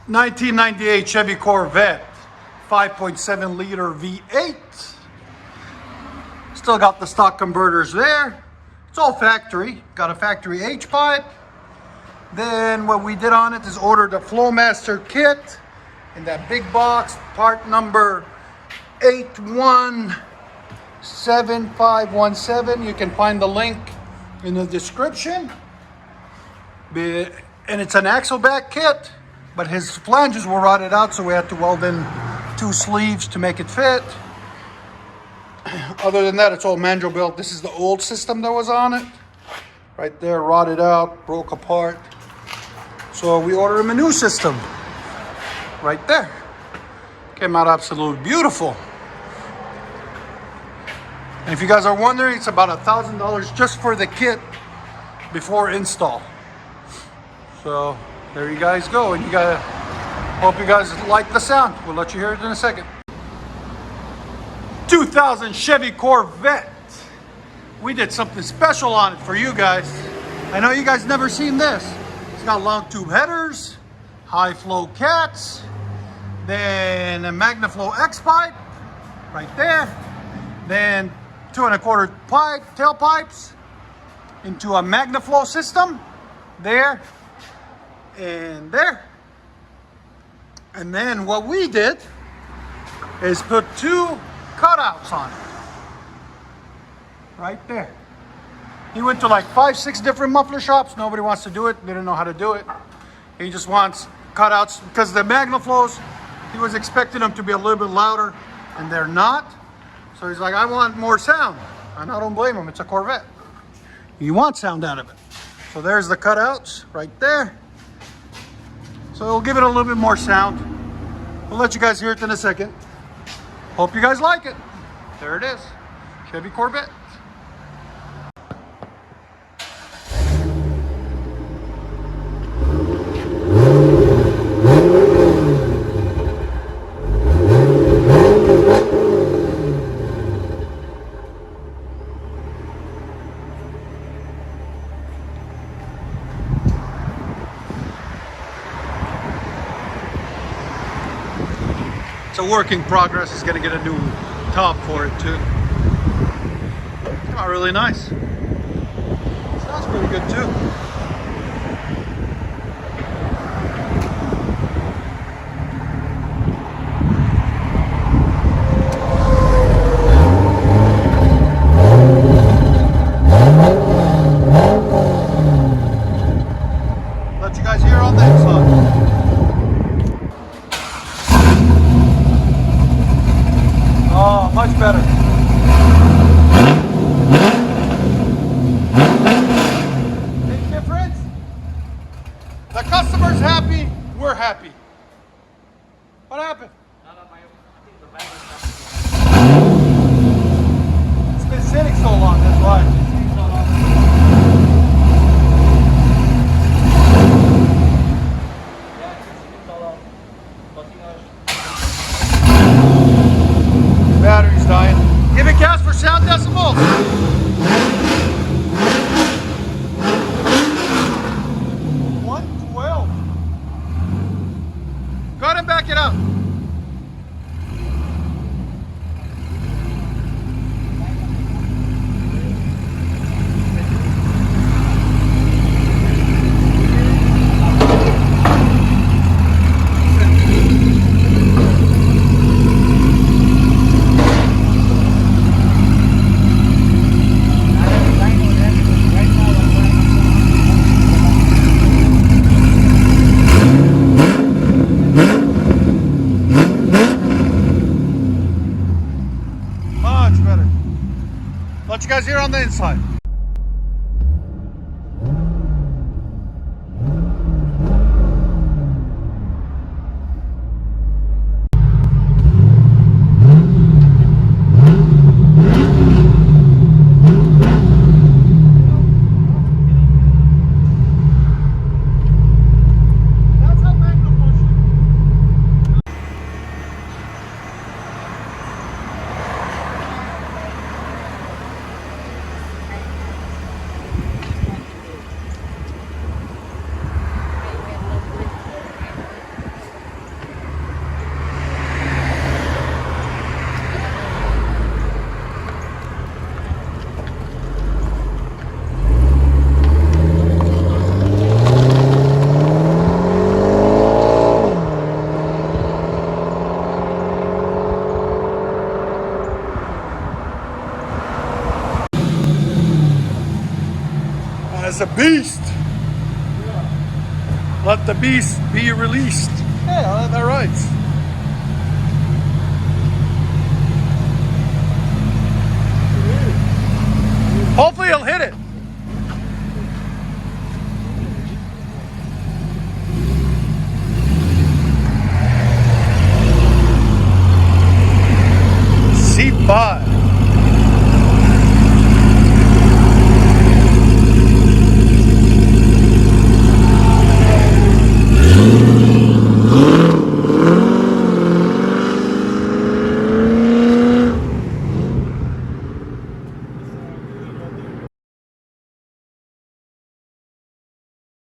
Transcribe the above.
1998 Chevy Corvette 5.7 liter V8. Still got the stock converters there. It's all factory. Got a factory H pipe. Then what we did on it is order the Flowmaster kit in that big box, part number 817517. You can find the link in the description. And it's an axle back kit, but his flanges were rotted out, so we had to weld in 2 sleeves to make it fit. Other than that, it's all mandrel built. This is the old system that was on it. Right there, rotted out, broke apart. So we ordered him a new system. Right there. Came out absolutely beautiful. And if you guys are wondering, it's about $1,000 just for the kit before install. So there you guys go. And hope you guys like the sound. We'll let you hear it in a second. 2000 Chevy Corvette. We did something special on it for you guys. I know you guys never seen this. It's got long tube headers, high flow cats, then a Magnaflow X pipe right there, then 2 1/4 pipe tailpipes into a Magnaflow system there and there. And then what we did is put 2 cutouts on it right there. He went to like 5, 6 different muffler shops. Nobody wants to do it. They didn't know how to do it. He just wants cutouts because the Magnaflows, he was expecting them to be a little bit louder and they're not. So he's like, I want more sound. And I don't blame him. It's a Corvette. You want sound out of it. So there's the cutouts right there. So it'll give it a little bit more sound. We'll let you guys hear it in a second. Hope you guys like it. There it is. Chevy Corvette. It's a work in progress. He's gonna get a new top for it too. It's not really nice. Sounds pretty good too. Let you guys hear on the inside. Oh, much better. Big difference. The customer's happy, we're happy. What happened? It's been sitting so long, that's why. Battery's dying. Give it gas for sound decibels. 112. Go ahead and back it up. Much better. Let you guys hear on the inside. That's a beast. Let the beast be released. Yeah, that rides.